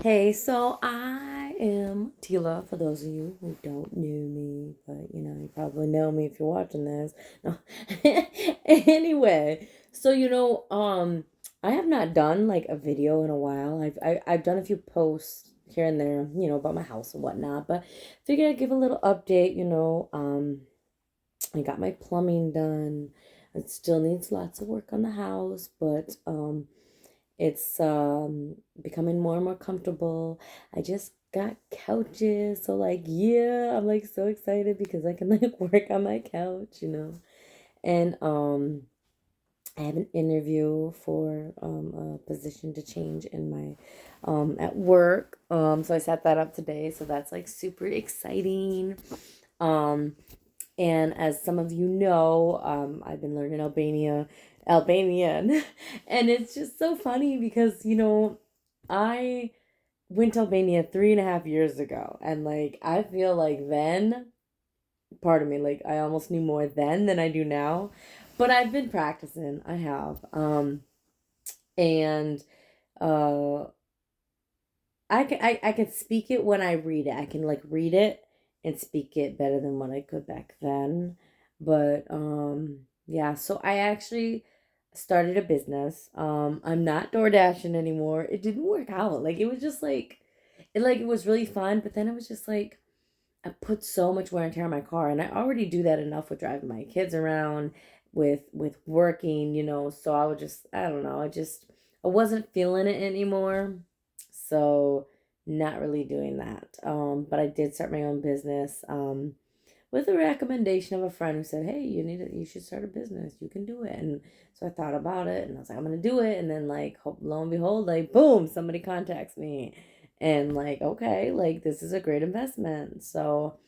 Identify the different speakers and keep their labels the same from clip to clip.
Speaker 1: Hey, so I am Tila, for those of you who don't know me, but you probably know me if you're watching this. No. Anyway, so I have not done like a video in a while. I've done a few posts here and there, about my house and whatnot, but figured I'd give a little update, I got my plumbing done. It still needs lots of work on the house, but it's becoming more and more comfortable. I just got couches, so like yeah, I'm like so excited because I can like work on my couch. And I have an interview for a position to change in my at work. So I set that up today, so that's like super exciting. Um and as some of you know, I've been learning Albanian, and it's just so funny because I went to Albania 3.5 years ago, and like I feel like then, pardon me, like I almost knew more then than I do now, but I've been practicing. I have, and uh, I can speak it when I read it. I can like read it and speak it better than what I could back then. But yeah, so I actually started a business. I'm not door dashing anymore. It didn't work out. Like it was just like it was really fun, but then it was just like I put so much wear and tear on my car, and I already do that enough with driving my kids around, with working. So I would just, I don't know, I wasn't feeling it anymore. So not really doing that. But I did start my own business. With a recommendation of a friend who said, "Hey, you should start a business. You can do it." And so I thought about it, and I was like, "I'm gonna do it." And then like, lo and behold, like boom, somebody contacts me, and like, okay, like this is a great investment. So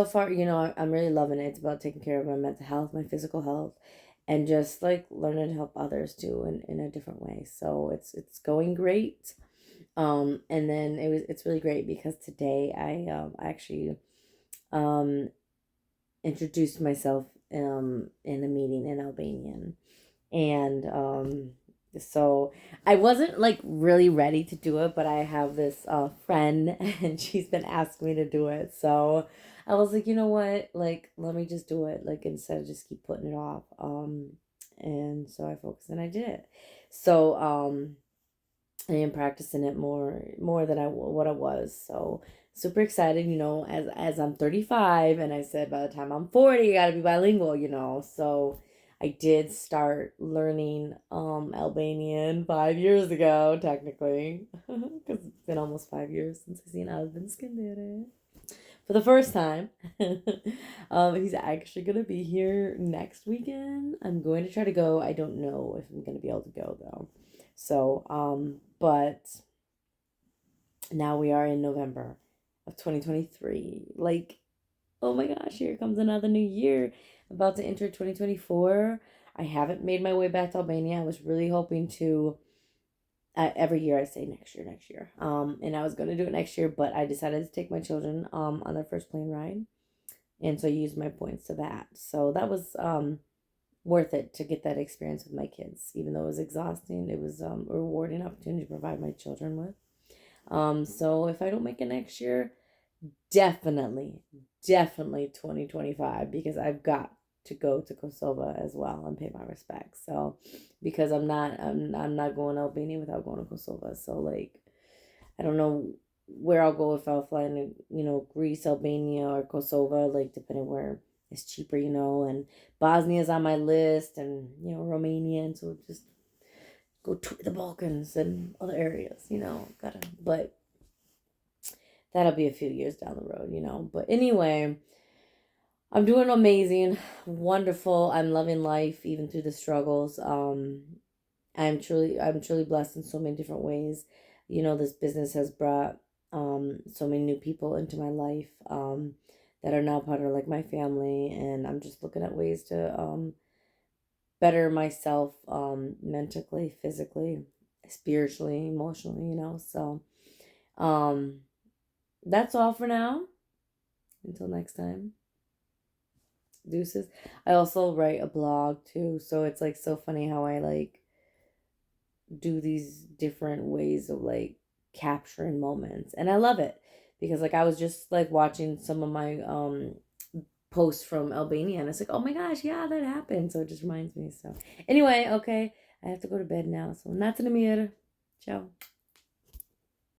Speaker 1: far, I'm really loving it. It's about taking care of my mental health, my physical health, and just like learning to help others too in a different way. So it's going great. And then it's really great because today I actually um introduced myself in a meeting in Albanian. And so I wasn't like really ready to do it, but I have this friend and she's been asking me to do it. So I was like, you know what? Like, let me just do it. Like, instead of just keep putting it off. And so I focused and I did it. So I am practicing it more than what I was. So super excited, as I'm 35 and I said by the time I'm 40, I gotta be bilingual. So I did start learning Albanian 5 years ago, technically. Because it's been almost 5 years since I seen Alvin Skindere for the first time. He's actually gonna be here next weekend. I'm going to try to go. I don't know if I'm gonna be able to go though. So, but now we are in November of 2023. Like, oh my gosh, here comes another new year. About to enter 2024. I haven't made my way back to Albania. I was really hoping to. Every year I say next year, next year. And I was gonna do it next year, but I decided to take my children on their first plane ride, and so I used my points to that. So that was worth it to get that experience with my kids, even though it was exhausting. It was a rewarding opportunity to provide my children with. So if I don't make it next year, definitely, definitely 2025, because I've got to go to Kosovo as well and pay my respects. So because I'm not going to Albania without going to Kosovo. So like I don't know where I'll go if I'll fly into, Greece, Albania, or Kosovo, like depending where it's cheaper. And Bosnia's on my list, and Romania, and so just go to the Balkans and other areas. But that'll be a few years down the road. But anyway, I'm doing amazing, wonderful. I'm loving life even through the struggles. I'm truly blessed in so many different ways. This business has brought so many new people into my life that are now part of like my family, and I'm just looking at ways to better myself mentally, physically, spiritually, emotionally. So um that's all for now. Until next time. Deuces. I also write a blog too, so it's like so funny how I like do these different ways of like capturing moments. And I love it because like I was just like watching some of my posts from Albania and it's like, oh my gosh, yeah, that happened. So it just reminds me. So anyway, okay, I have to go to bed now. So not to the mirror. Ciao.